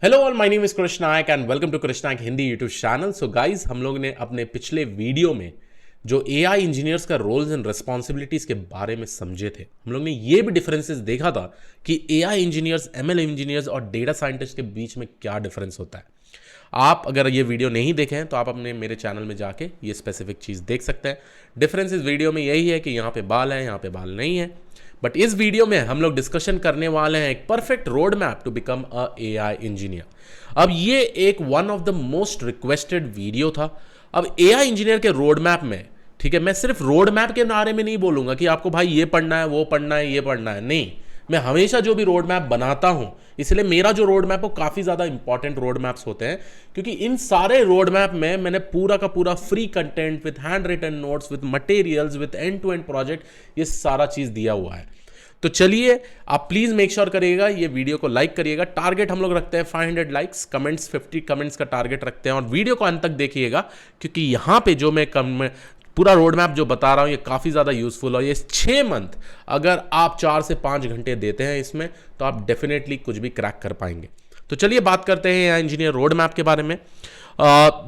Hello all, my name is Krishna Nayak and welcome to Krishna Nayak Hindi YouTube channel. So guys, हम लोग ने अपने पिछले वीडियो में जो एआई इंजीनियर्स का रोल्स एंड रिस्पॉन्सिबिलिटीज के बारे में समझे थे, हम लोग ने ये भी डिफरेंसेस देखा था कि एआई इंजीनियर्स, एमएल इंजीनियर्स और डेटा साइंटिस्ट के बीच में क्या डिफरेंस होता है। आप अगर ये वीडियो नहीं देखे हैं तो आप अपने मेरे चैनल में जाके ये स्पेसिफिक चीज़ देख सकते हैं। डिफरेंस इस वीडियो में यही है कि यहाँ पे बाल है, यहाँ पे बाल नहीं है। बट इस वीडियो में हम लोग डिस्कशन करने वाले हैं एक perfect road map to become a AI engineer. अब ये एक one of the most requested video था। अब एआई इंजीनियर के रोड मैप में, ठीक है, मैं सिर्फ रोड मैप के बारे में नहीं बोलूंगा कि आपको भाई ये पढ़ना है, वो पढ़ना है, ये पढ़ना है, नहीं। मैं हमेशा जो भी रोड मैप बनाता हूं, इसलिए मेरा जो रोड मैप वो काफ़ी ज़्यादा इंपॉर्टेंट रोड मैप्स होते हैं, क्योंकि इन सारे रोड मैप में मैंने पूरा का पूरा free content with hand written notes, with materials, with end to end project, ये सारा चीज़ दिया हुआ है। तो चलिए, आप प्लीज़ मेक श्योर करिएगा, ये वीडियो को लाइक करिएगा। टारगेट हम लोग रखते हैं 500 लाइक्स, कमेंट्स 50 कमेंट्स का टारगेट रखते हैं, और वीडियो को अंत तक देखिएगा, क्योंकि यहाँ पे जो मैं पूरा रोड मैप जो बता रहा हूँ ये काफ़ी ज़्यादा यूजफुल है। ये 6 मंथ अगर आप 4 से 5 घंटे देते हैं इसमें, तो आप डेफिनेटली कुछ भी क्रैक कर पाएंगे। तो चलिए बात करते हैं एआई इंजीनियर रोड मैप के बारे में।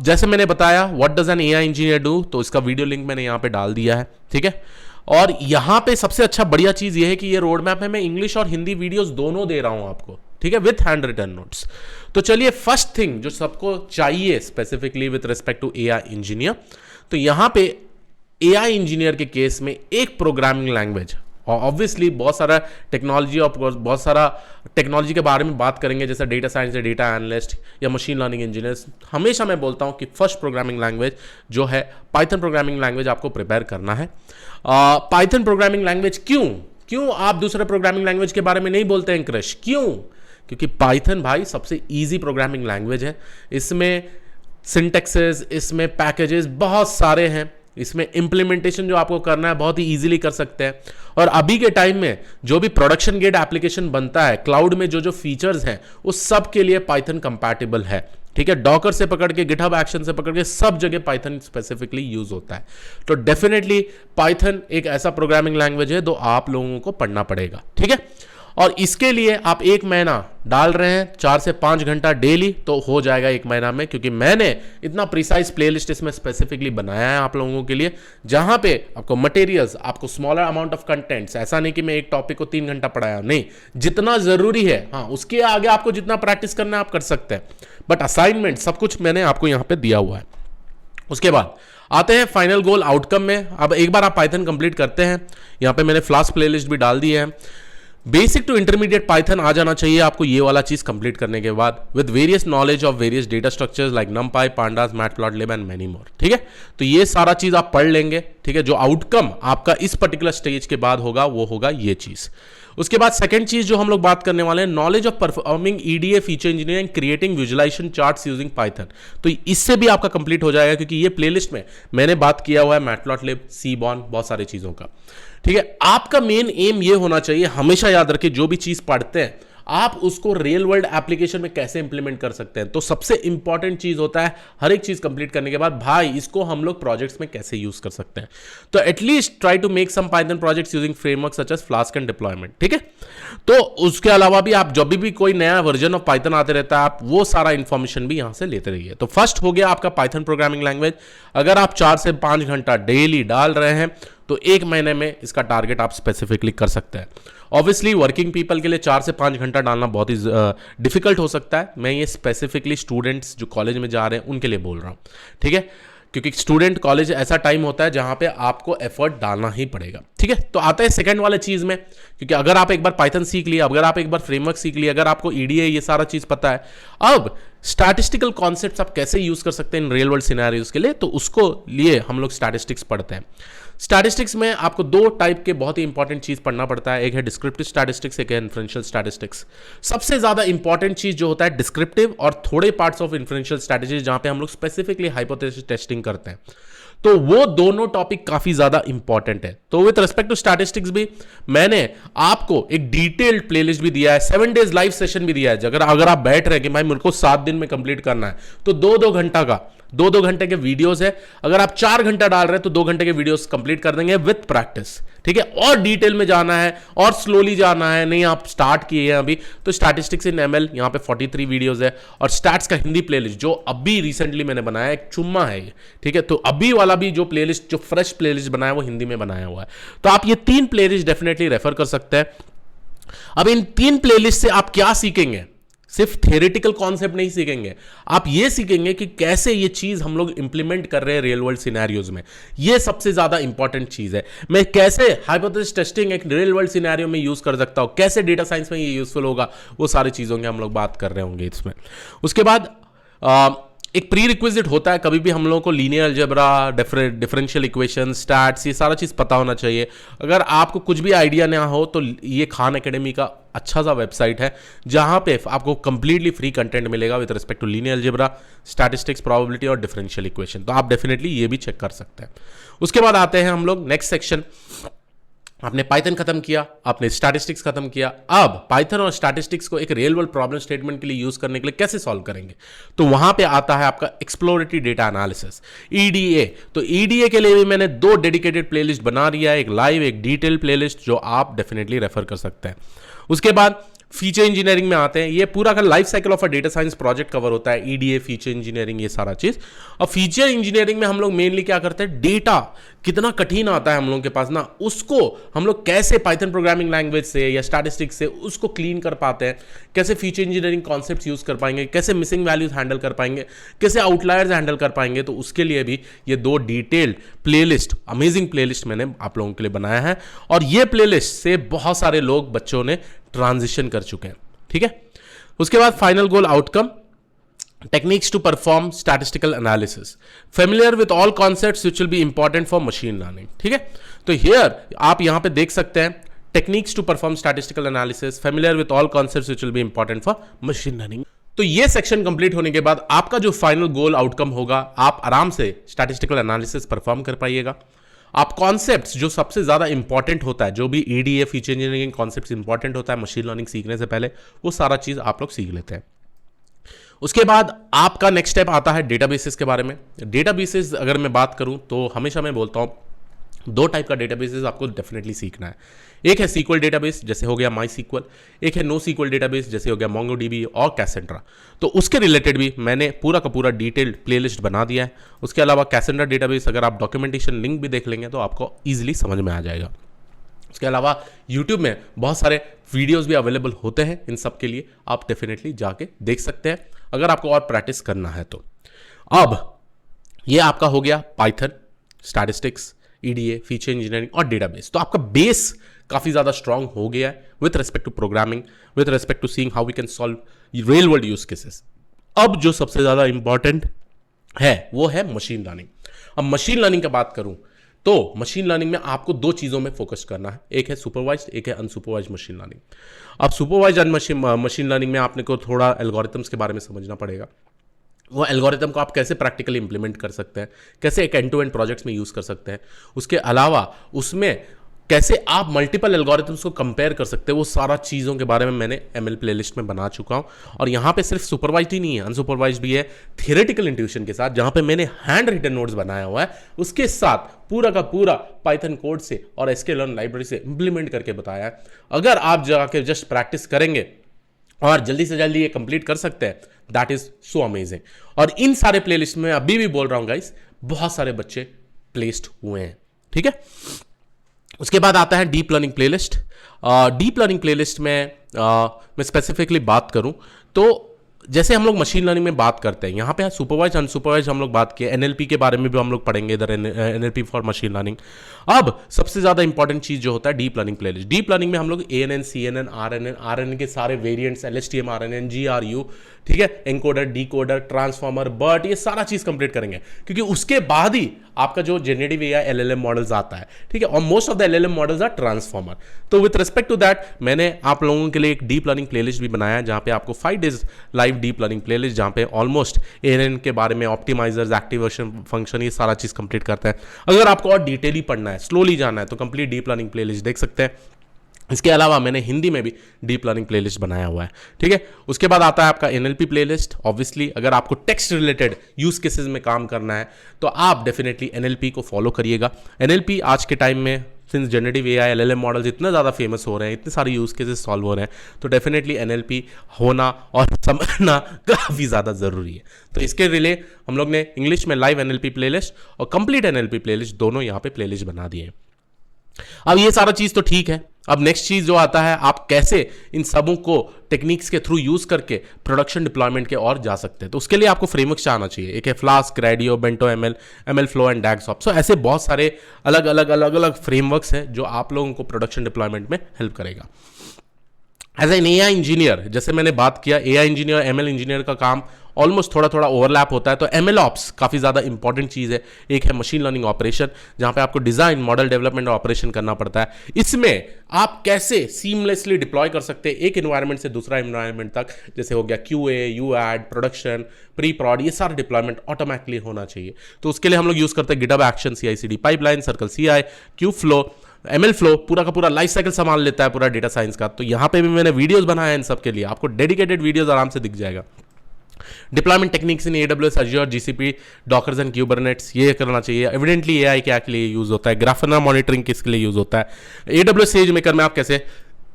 जैसे मैंने बताया, what does N AI engineer do, तो इसका वीडियो लिंक मैंने यहाँ पे डाल दिया है, ठीक है। और यहाँ पे सबसे अच्छा बढ़िया चीज़ ये है कि ये रोड मैप है, मैं इंग्लिश और हिंदी वीडियोस दोनों दे रहा हूँ आपको, ठीक है, विथ हैंड रिटन नोट्स। तो चलिए, फर्स्ट थिंग जो सबको चाहिए specifically with respect to AI engineer, तो यहाँ पे एआई इंजीनियर के केस में एक प्रोग्रामिंग लैंग्वेज, और ऑब्वियसली बहुत सारा टेक्नोलॉजी और बहुत सारा टेक्नोलॉजी के बारे में बात करेंगे, जैसे डेटा साइंस या डेटा एनालिस्ट या मशीन लर्निंग इंजीनियर्स। हमेशा मैं बोलता हूँ कि फर्स्ट प्रोग्रामिंग लैंग्वेज जो है पाइथन प्रोग्रामिंग लैंग्वेज आपको प्रिपेयर करना है। पाइथन प्रोग्रामिंग लैंग्वेज क्यों आप दूसरे प्रोग्रामिंग लैंग्वेज के बारे में नहीं बोलते हैं क्रश, क्यों? क्योंकि पाइथन भाई सबसे ईजी प्रोग्रामिंग लैंग्वेज है। इसमें सिंटैक्सेस, इसमें पैकेजेस बहुत सारे हैं, इसमें इंप्लीमेंटेशन जो आपको करना है बहुत ही इजीली कर सकते हैं। और अभी के टाइम में जो भी प्रोडक्शन ग्रेड एप्लीकेशन बनता है, क्लाउड में जो फीचर्स हैं, उस सब के लिए पाइथन कंपैटिबल है, ठीक है। डॉकर से पकड़ के गिटहब एक्शन से पकड़ के सब जगह पाइथन स्पेसिफिकली यूज होता है। तो डेफिनेटली पाइथन एक ऐसा प्रोग्रामिंग लैंग्वेज है जो आप लोगों को पढ़ना पड़ेगा, ठीक है। और इसके लिए आप 1 महीना डाल रहे हैं, 4 से 5 घंटा डेली, तो हो जाएगा 1 महीना में, क्योंकि मैंने इतना प्रिसाइज प्लेलिस्ट इसमें स्पेसिफिकली बनाया है आप लोगों के लिए, जहां पे आपको मटेरियल्स, आपको स्मॉलर अमाउंट ऑफ कंटेंट्स, ऐसा नहीं कि मैं एक टॉपिक को 3 घंटा पढ़ाया, नहीं, जितना जरूरी है, हाँ, उसके आगे आपको जितना प्रैक्टिस करना है आप कर सकते हैं, बट असाइनमेंट सब कुछ मैंने आपको यहां पर दिया हुआ है। उसके बाद आते हैं फाइनल गोल आउटकम में। अब एक बार आप पाइथन कंप्लीट करते हैं, यहां पे मैंने फ्लास्क प्लेलिस्ट भी डाल दी है। बेसिक टू इंटरमीडिएट पाइथन आ जाना चाहिए आपको ये वाला चीज कंप्लीट करने के बाद, with various knowledge of various data structures like नमपाई, pandas, matplotlib and many more, ठीक है। तो ये सारा चीज आप पढ़ लेंगे, ठीक है। जो आउटकम आपका इस पर्टिकुलर स्टेज के बाद होगा वो होगा ये चीज। उसके बाद सेकंड चीज जो हम लोग बात करने वाले हैं, knowledge of performing EDA feature engineering creating visualization charts using Python. तो इससे भी आपका कंप्लीट हो जाएगा, क्योंकि ये प्लेलिस्ट में मैंने बात किया हुआ है मैटप्लॉटलिब, सीबॉर्न, बहुत सारी चीजों का, ठीक है। आपका मेन एम ये होना चाहिए, हमेशा याद रखिए, जो भी चीज पढ़ते हैं आप उसको रियल वर्ल्ड एप्लीकेशन में कैसे इंप्लीमेंट कर सकते हैं। तो सबसे इंपॉर्टेंट चीज होता है हर एक चीज कंप्लीट करने के बाद, भाई इसको हम लोग प्रोजेक्ट्स में कैसे यूज कर सकते हैं। तो at least try to make some Python projects using framework such as Flask and deployment, ठीक है। तो उसके अलावा भी आप जब भी कोई नया वर्जन ऑफ पाइथन आते रहता है, आप वो सारा इंफॉर्मेशन भी यहां से लेते रहिए। तो फर्स्ट हो गया आपका पाइथन प्रोग्रामिंग लैंग्वेज। अगर आप 4 से 5 घंटा डेली डाल रहे हैं तो 1 महीने में इसका टारगेट आप स्पेसिफिकली कर सकते हैं। ऑब्वियसली वर्किंग पीपल के लिए 4 से 5 घंटा डालना बहुत ही डिफिकल्ट हो सकता है। मैं ये स्पेसिफिकली स्टूडेंट्स जो कॉलेज में जा रहे हैं उनके लिए बोल रहा हूँ, ठीक है, क्योंकि स्टूडेंट कॉलेज ऐसा टाइम होता है जहां पे आपको एफर्ट डालना ही पड़ेगा, ठीक है। तो आता है सेकंड वाले चीज में, क्योंकि अगर आप एक बार पाइथन सीख लिया, अगर आप एक बार फ्रेमवर्क सीख लिया, अगर आपको ईडीए ये सारा चीज पता है, अब स्टैटिस्टिकल कॉन्सेप्ट्स आप कैसे यूज कर सकते हैं इन रियल वर्ल्ड सिनेरियोज के लिए, तो उसको लिए हम लोग स्टैटिस्टिक्स पढ़ते हैं। स्टैटिस्टिक्स में आपको 2 टाइप के बहुत ही इंपॉर्टेंट चीज पढ़ना पड़ता है, एक है डिस्क्रिप्टिव स्टैटिस्टिक्स, एक है इन्फ्रेंशियल स्टैटिस्टिक्स। सबसे ज्यादा इंपॉर्टेंट चीज जो होता है डिस्क्रिप्टिव, और थोड़े पार्ट्स ऑफ इन्फ्रेंशियल स्ट्रैटेजीज जहां पे हम लोग स्पेसिफिकली हाइपोथेसिस टेस्टिंग करते हैं। तो वो दोनों टॉपिक काफी ज्यादा इंपॉर्टेंट है। तो विद रिस्पेक्ट टू स्टैटिस्टिक्स भी मैंने आपको एक डिटेल्ड प्लेलिस्ट भी दिया है, 7 डेज लाइव सेशन भी दिया है। अगर आप बैठ रहे हैं कि भाई मेरे को 7 दिन में कंप्लीट करना है, तो 2-2 घंटा का 2-2 घंटे के वीडियोस है, अगर आप 4 घंटा डाल रहे हैं तो 2 घंटे के वीडियोस कंप्लीट कर देंगे विथ प्रैक्टिस, ठीक है। और डिटेल में जाना है और स्लोली जाना है, नहीं आप स्टार्ट किए हैं अभी, तो स्टैटिस्टिक्स इन एमएल यहाँ पे 43 वीडियोस है, और स्टैट्स का हिंदी प्लेलिस्ट जो अभी रिसेंटली मैंने बनाया, एक चुम्मा है ये, ठीक है। तो अभी वाला भी जो प्लेलिस्ट, जो फ्रेश प्लेलिस्ट बनाया वो हिंदी में बनाया हुआ है, तो आप ये 3 प्लेलिस्ट डेफिनेटली रेफर कर सकते हैं। अब इन 3 प्लेलिस्ट से आप क्या सीखेंगे? सिर्फ थ्योरेटिकल कॉन्सेप्ट नहीं सीखेंगे, आप ये सीखेंगे कि कैसे ये चीज हम लोग इंप्लीमेंट कर रहे हैं रियल वर्ल्ड सिनेरियोज में। ये सबसे ज्यादा इंपॉर्टेंट चीज है। मैं कैसे हाइपोथेसिस टेस्टिंग एक रियल वर्ल्ड सिनेरियो में यूज कर सकता हूं, कैसे डेटा साइंस में ये यूजफुल होगा, वो सारी चीजों की हम लोग बात कर रहे होंगे इसमें। उसके बाद एक प्री रिक्विजिट होता है, कभी भी हम लोगों को linear algebra, differential equation, stats, ये सारा चीज़ पता होना चाहिए। अगर आपको कुछ भी आइडिया ना हो तो ये खान एकेडमी का अच्छा सा वेबसाइट है, जहां पे आपको कंप्लीटली फ्री कंटेंट मिलेगा with respect to linear algebra, statistics, probability और डिफरेंशियल इक्वेशन, तो आप डेफिनेटली ये भी चेक कर सकते हैं। उसके बाद आते हैं हम लोग नेक्स्ट सेक्शन। आपने पाइथन खत्म किया, आपने स्टैटिस्टिक्स खत्म किया, अब पाइथन और स्टैटिस्टिक्स को एक रियल वर्ल्ड प्रॉब्लम स्टेटमेंट के लिए यूज करने के लिए कैसे सॉल्व करेंगे? तो वहां पे आता है आपका एक्सप्लोरेटरी डेटा एनालिसिस, ईडीए। तो ईडीए के लिए भी मैंने 2 डेडिकेटेड प्लेलिस्ट बना दिया है, एक लाइव, एक डिटेल प्लेलिस्ट, जो आप डेफिनेटली रेफर कर सकते हैं। उसके बाद फीचर इंजीनियरिंग में आते हैं, ये पूरा का life cycle of a data science project cover होता है, ईडीए, फीचर इंजीनियरिंग, ये सारा चीज। और फीचर इंजीनियरिंग में हम लोग मेनली क्या करते हैं, डेटा कितना कठिन आता है हम लोगों के पास ना, उसको हम लोग कैसे पाइथन प्रोग्रामिंग लैंग्वेज से या स्टैटिस्टिक्स से उसको क्लीन कर पाते हैं, कैसे फीचर इंजीनियरिंग कॉन्सेप्ट्स यूज कर पाएंगे, कैसे मिसिंग वैल्यूज हैंडल कर पाएंगे, कैसे आउटलायर्स हैंडल कर पाएंगे। तो उसके लिए भी ये 2 डिटेल्ड प्लेलिस्ट, अमेजिंग प्लेलिस्ट मैंने आप लोगों के लिए बनाया है, और ये प्लेलिस्ट से बहुत सारे लोग, बच्चों ने ट्रांजिशन कर चुके हैं, ठीक है। उसके बाद final goal outcome, techniques to perform statistical analysis, familiar with all concepts which will be important for machine learning, ठीक है। तो हियर आप यहां पे देख सकते हैं, techniques to perform statistical analysis, familiar with all concepts which will be important for machine learning. तो ये सेक्शन कंप्लीट होने के बाद आपका जो फाइनल गोल आउटकम होगा, आप आराम से स्टैटिस्टिकल एनालिसिस परफॉर्म कर पाइएगा। आप कॉन्सेप्ट्स जो सबसे ज्यादा इंपॉर्टेंट होता है, जो भी EDA, feature engineering concepts important होता है मशीन लर्निंग सीखने से पहले, वो सारा चीज आप लोग सीख लेते हैं। उसके बाद आपका नेक्स्ट स्टेप आता है डेटाबेसेस के बारे में। डेटाबेसेस अगर मैं बात करूं तो हमेशा मैं बोलता हूं 2 टाइप का डेटाबेसेस आपको डेफिनेटली सीखना है। एक है सीक्वल डेटाबेस, जैसे हो गया माई सीक्वल, एक है नो सीक्वल डेटाबेस, जैसे हो गया मोंगोडीबी और कैसेंड्रा। तो उसके रिलेटेड भी मैंने पूरा का पूरा डिटेल्ड प्लेलिस्ट बना दिया है। उसके अलावा कैसेंड्रा डेटाबेस, अगर आप डॉक्यूमेंटेशन लिंक भी देख लेंगे तो आपको ईजिली समझ में आ जाएगा। उसके अलावा यूट्यूब में बहुत सारे वीडियोस भी अवेलेबल होते हैं, इन सब के लिए आप डेफिनेटली जाके देख सकते हैं अगर आपको और प्रैक्टिस करना है तो। अब ये आपका हो गया Python, statistics, EDA, feature engineering और डेटाबेस। तो आपका बेस काफी ज्यादा स्ट्रांग हो गया है with respect to programming, with respect to seeing how we can solve real world use cases. अब जो सबसे ज्यादा इंपॉर्टेंट है वो है मशीन लर्निंग। अब मशीन लर्निंग की बात करूं तो मशीन लर्निंग में आपको 2 चीजों में फोकस करना है, एक है सुपरवाइज्ड, एक है अनसुपरवाइज्ड मशीन लर्निंग। अब सुपरवाइज्ड मशीन लर्निंग में आपने को थोड़ा एल्गोरिथम्स के बारे में समझना पड़ेगा। वो एल्गोरिथम को आप कैसे प्रैक्टिकली इंप्लीमेंट कर सकते हैं, कैसे एक एंड टू एंड प्रोजेक्ट्स में यूज कर सकते हैं, उसके अलावा उसमें कैसे आप मल्टीपल एल्गोरिथम्स को कंपेयर कर सकते हैं, वो सारा चीज़ों के बारे में मैंने एमएल प्लेलिस्ट में बना चुका हूं। और यहाँ पे सिर्फ सुपरवाइज्ड ही नहीं है, अनसुपरवाइज्ड भी है, थियोरेटिकल इंट्यूशन के साथ, जहां पे मैंने हैंड रिटन नोट्स बनाया हुआ है, उसके साथ पूरा का पूरा पाइथन कोड से और एसक्यूएल लाइब्रेरी से इंप्लीमेंट करके बताया है। अगर आप जाके जस्ट प्रैक्टिस करेंगे और जल्दी से जल्दी ये कंप्लीट कर सकते हैं, दैट इज सो अमेजिंग। और इन सारे प्लेलिस्ट में अभी भी बोल रहा हूं गाइस, बहुत सारे बच्चे प्लेस्ड हुए हैं, ठीक है। उसके बाद आता है deep learning playlist. Deep learning playlist में मैं स्पेसिफिकली बात करूं तो जैसे हम लोग मशीन लर्निंग में बात करते हैं, यहाँ पे सुपरवाइज अनसुपरवाइज हम लोग बात किए, एनएलपी के बारे में भी हम लोग पढ़ेंगे इधर, एनएलपी फॉर मशीन लर्निंग। अब सबसे ज्यादा इंपॉर्टेंट चीज जो होता है deep learning playlist. Deep learning में हम लोग एएनएन, सीएनएन, आरएनएन के सारे वेरिएंट्स, एलएसटीएम, आरएनएन, जीआरयू, ठीक है, एनकोडर, डीकोडर, ट्रांसफॉर्मर, बर्ट, ये सारा चीज कंप्लीट करेंगे, क्योंकि उसके बाद ही आपका जो जनरेटिव एआई एलएलएम मॉडल्स आता है, ठीक है, और most of the LLM models are transformer. तो विद रिस्पेक्ट टू दैट मैंने आप लोगों के लिए एक डीप लर्निंग प्लेलिस्ट भी बनाया है, जहां पे आपको 5 days live deep learning playlist, जहां पे ऑलमोस्ट एएनएन के बारे में, ऑप्टिमाइजर्स, एक्टिवेशन फंक्शन, ये सारा चीज कंप्लीट करते हैं। अगर आपको और डिटेल ही पढ़ना है, स्लोली जाना है, तो कंप्लीट डीप लर्निंग प्लेलिस्ट देख सकते हैं। इसके अलावा मैंने हिंदी में भी डीप लर्निंग प्लेलिस्ट बनाया हुआ है, ठीक है। उसके बाद आता है आपका एनएलपी प्लेलिस्ट। ऑब्वियसली अगर आपको टेक्स्ट रिलेटेड यूज केसेस में काम करना है तो आप डेफिनेटली एनएलपी को फॉलो करिएगा। एनएलपी आज के टाइम में since generative AI LLM models इतने ज़्यादा फेमस हो रहे हैं, इतने सारे यूज केसेस सॉल्व हो रहे हैं, तो डेफिनेटली एनएलपी होना और समझना काफ़ी ज़्यादा ज़रूरी है। तो इसके लिए हम लोग ने इंग्लिश में लाइव एनएलपी प्लेलिस्ट और कंप्लीट एनएलपी प्लेलिस्ट दोनों यहाँ पे प्लेलिस्ट बना दिए हैं। अब ये सारा चीज तो ठीक है, अब नेक्स्ट चीज जो आता है, आप कैसे इन सबों को टेक्निक्स के थ्रू यूज करके प्रोडक्शन डिप्लॉयमेंट के और जा सकते हैं। तो उसके लिए आपको फ्रेमवर्क आना चाहिए। एक है Flask, Gradio, BentoML, MLflow and डैगसॉफ्ट। सो ऐसे बहुत सारे अलग अलग फ्रेमवर्क्स हैं जो आप लोगों को प्रोडक्शन डिप्लॉयमेंट में हेल्प करेगा। एज एन एआई इंजीनियर, जैसे मैंने बात किया, एआई इंजीनियर एमएल इंजीनियर का काम ऑलमोस्ट थोड़ा थोड़ा ओवरलैप होता है, तो एमएल ऑप्स काफ़ी ज़्यादा इंपॉर्टेंट चीज़ है। एक है मशीन लर्निंग ऑपरेशन, जहाँ पे आपको डिज़ाइन, मॉडल डेवलपमेंट और ऑपरेशन करना पड़ता है। इसमें आप कैसे सीमलेसली डिप्लॉय कर सकते हैं एक इन्वायरमेंट से दूसरा इन्वायरमेंट तक, जैसे हो गया QA, UAD, प्रोडक्शन, प्री प्रॉड, ये सारा डिप्लॉयमेंट ऑटोमेटिकली होना चाहिए। तो उसके लिए हम लोग यूज़ करते हैं GitHub action, CI/CD pipeline, circle CI, Kubeflow, ML flow पूरा का पूरा लाइफ साइकिल संभाल लेता है पूरा डेटा साइंस का। तो यहाँ पे भी मैंने वीडियोस बनाए हैं इन सब के लिए, आपको डेडिकेटेड वीडियोस आराम से दिख जाएगा। Deployment techniques in AWS, Azure, GCP, dockers and Kubernetes, ये करना चाहिए। एविडेंटली एआई क्या के लिए यूज होता है, ग्राफना मॉनिटरिंग किसके लिए यूज होता है, AWS SageMaker में आप कैसे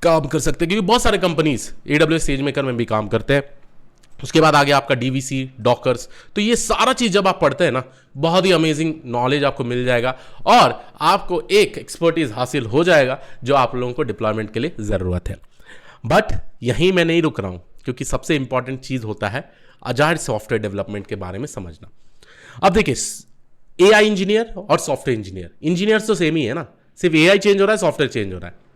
काम कर सकते हैं, क्योंकि बहुत सारे कंपनीज AWS SageMaker में भी काम करते हैं। उसके बाद आ गया आपका DVC, डॉकर्स। तो ये सारा चीज जब आप पढ़ते हैं ना, बहुत ही अमेजिंग नॉलेज आपको मिल जाएगा और आपको एक एक्सपर्टीज हासिल हो जाएगा जो आप लोगों को डिप्लॉयमेंट के लिए जरूरत है। बट यहीं मैं नहीं रुक रहा हूं, क्योंकि सबसे इंपॉर्टेंट चीज होता है अजाइल सॉफ्टवेयर डेवलपमेंट के बारे में समझना। अब देखिए, एआई इंजीनियर और सॉफ्टवेयर इंजीनियर तो सेम ही है ना, सिर्फ एआई चेंज हो रहा है, सॉफ्टवेयर चेंज हो रहा है।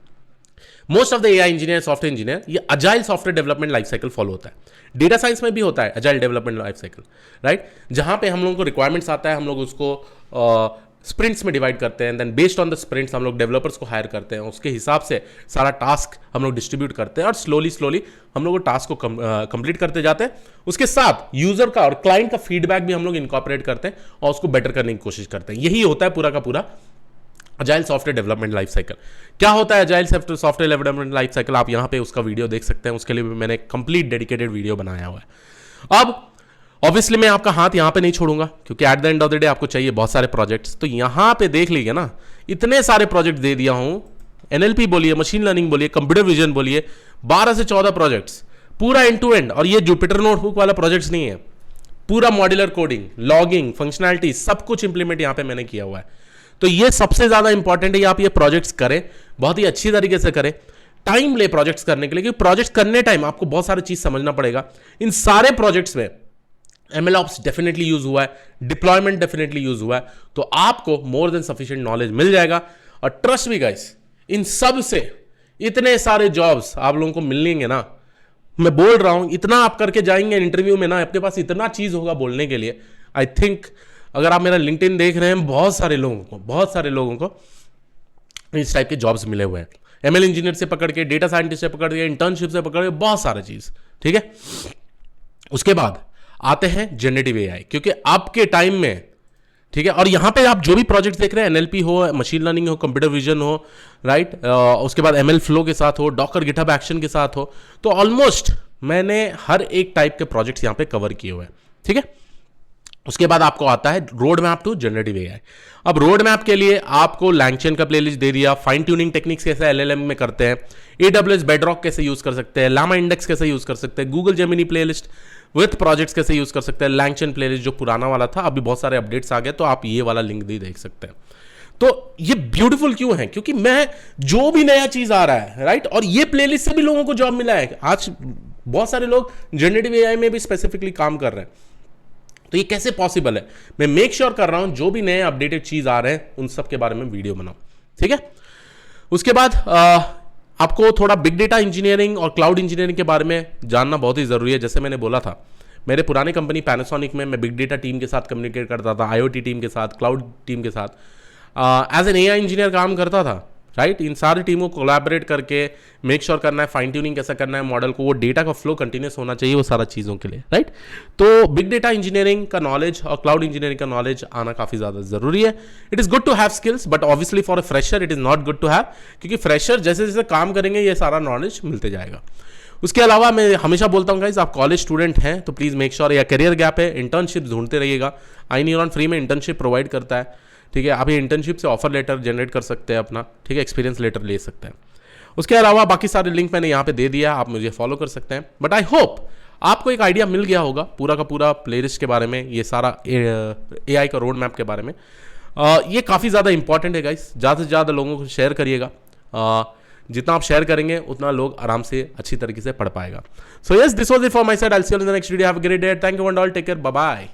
Most of the AI engineer, software engineer, ये agile software development life cycle follow होता है। डेटा साइंस में भी होता है agile development life cycle, right, जहां पे हम लोगों को रिक्वायरमेंट्स आता है, हम लोग उसको स्प्रिंट्स में डिवाइड करते हैं, then based on the sprints हम लोग डेवलपर्स को हायर करते हैं, उसके हिसाब से सारा टास्क हम लोग डिस्ट्रीब्यूट करते हैं और स्लोली हम लोग टास्क को कंप्लीट करते जाते हैं। उसके साथ यूजर का और क्लाइंट का फीडबैक भी हम लोग इनकॉर्पोरेट करते हैं और उसको बेटर करने की कोशिश करते हैं। यही होता है पूरा का पूरा agile software development life cycle. क्या होता है agile software development life cycle, आप यहां पे उसका वीडियो देख सकते हैं, उसके लिए भी मैंने कंप्लीट डेडिकेटेड वीडियो बनाया हुआ है। अब ऑब्वियसली मैं आपका हाथ यहां पे नहीं छोड़ूंगा, क्योंकि at the end of the day आपको चाहिए बहुत सारे प्रोजेक्ट्स। तो यहां पे देख लीजिए ना, इतने सारे प्रोजेक्ट दे दिया हूं, एनएलपी बोलिए, मशीन लर्निंग बोलिए, कंप्यूटर विजन बोलिए, 12 से 14 प्रोजेक्ट्स पूरा एंड टू एंड। और ये जुपिटर नोटबुक वाला प्रोजेक्ट्स नहीं है, पूरा मॉड्यूलर कोडिंग, लॉगिंग, फंक्शनैलिटी, सब कुछ इंप्लीमेंट यहां पे मैंने किया हुआ है। तो ये सबसे ज्यादा इंपॉर्टेंट है, आप ये प्रोजेक्ट्स करें, बहुत ही अच्छी तरीके से करें, टाइम ले प्रोजेक्ट्स करने के लिए, क्योंकि प्रोजेक्ट्स करने टाइम आपको बहुत सारी चीज समझना पड़ेगा। इन सारे प्रोजेक्ट्स में एमएल ऑप्स डेफिनेटली यूज हुआ है, डिप्लॉयमेंट डेफिनेटली यूज हुआ है, तो आपको मोर देन सफिशिएंट नॉलेज मिल जाएगा। और ट्रस्ट मी गाइस, इन सब से इतने सारे जॉब्स आप लोगों को मिलेंगे ना, मैं बोल रहा हूं, इतना आप करके जाएंगे इंटरव्यू में ना, आपके पास इतना चीज होगा बोलने के लिए। आई थिंक अगर आप मेरा लिंक्डइन देख रहे हैं, बहुत सारे लोगों को इस टाइप के जॉब्स मिले हुए हैं, एमएल इंजीनियर से पकड़ के, डेटा साइंटिस्ट से पकड़ के, इंटर्नशिप से पकड़ के, बहुत सारा चीज, ठीक है। उसके बाद आते हैं जनरेटिव एआई, क्योंकि आपके टाइम में, ठीक है, और यहां पे आप जो भी प्रोजेक्ट देख रहे हैं, एनएलपी हो, मशीन लर्निंग हो, कंप्यूटर विजन हो, राइट, उसके बाद एमएल फ्लो के साथ हो, डॉकर गिटहब एक्शन के साथ हो, तो ऑलमोस्ट मैंने हर एक टाइप के प्रोजेक्ट्स यहां पे कवर किए हुए हैं, ठीक है। उसके बाद आपको आता है road map to generative AI. अब रोड मैप के लिए आपको लैंगचेन का प्लेलिस्ट दे दिया, फाइन ट्यूनिंग टेक्निक्स कैसे एलएलएम में करते हैं, AWS बेडरॉक कैसे यूज कर सकते हैं, लामा इंडेक्स कैसे यूज कर सकते हैं, Google Gemini playlist with projects कैसे यूज कर सकते हैं, लैंगचेन प्लेलिस्ट जो पुराना वाला था, अभी बहुत सारे अपडेट्स आ गए, तो आप ये वाला लिंक भी देख सकते हैं। तो ये ब्यूटीफुल क्यों है, क्योंकि मैं जो भी नया चीज आ रहा है, राइट, और ये प्लेलिस्ट से भी लोगों को जॉब मिला है। आज बहुत सारे लोग जनरेटिव एआई में भी स्पेसिफिकली काम कर रहे हैं, तो ये कैसे पॉसिबल है, मैं मेक श्योर कर रहा हूं जो भी नए अपडेटेड चीज आ रहे हैं उन सब के बारे में वीडियो बनाऊं, ठीक है। उसके बाद आपको थोड़ा बिग डेटा इंजीनियरिंग और क्लाउड इंजीनियरिंग के बारे में जानना बहुत ही जरूरी है। जैसे मैंने बोला था, मेरे पुराने कंपनी पैनासोनिक में मैं बिग डेटा टीम के साथ कम्युनिकेट करता था, IoT टीम के साथ, क्लाउड टीम के साथ, एज एन एआई इंजीनियर काम करता था। राइट। इन सारी टीमों को कोलैबोरेट करके मेक श्योर करना है, फाइन ट्यूनिंग कैसा करना है मॉडल को, वो डेटा का फ्लो कंटिन्यूस होना चाहिए वो सारा चीज़ों के लिए, राइट। तो बिग डेटा इंजीनियरिंग का नॉलेज और क्लाउड इंजीनियरिंग का नॉलेज आना काफ़ी ज़्यादा ज़रूरी है। It is good to have skills, but obviously for a fresher it is not good to have, क्योंकि फ्रेशर जैसे जैसे काम करेंगे ये सारा नॉलेज मिलते जाएगा। उसके अलावा मैं हमेशा बोलता हूँ गाइस, आप कॉलेज स्टूडेंट हैं तो प्लीज़ मेक श्योर, या करियर गैप है, इंटर्नशिप ढूंढते रहिएगा। iNeuron फ्री में इंटर्नशिप प्रोवाइड करता है, ठीक है। आप ये इंटर्नशिप से ऑफर लेटर जनरेट कर सकते हैं अपना, ठीक है, एक्सपीरियंस लेटर ले सकते हैं। उसके अलावा बाकी सारे लिंक मैंने यहाँ पे दे दिया, आप मुझे फॉलो कर सकते हैं। बट आई होप आपको एक आइडिया मिल गया होगा पूरा का पूरा प्लेलिस्ट के बारे में, ये सारा AI का रोड मैप के बारे में। ये काफ़ी ज़्यादा इंपॉर्टेंट है गाइस, ज़्यादा से ज़्यादा लोगों को शेयर करिएगा। जितना आप शेयर करेंगे उतना लोग आराम से अच्छी तरीके से पढ़ पाएगा। So yes, this was it for my side. I will see you in the next video. Have a great day. Thank you and all, take care, bye bye.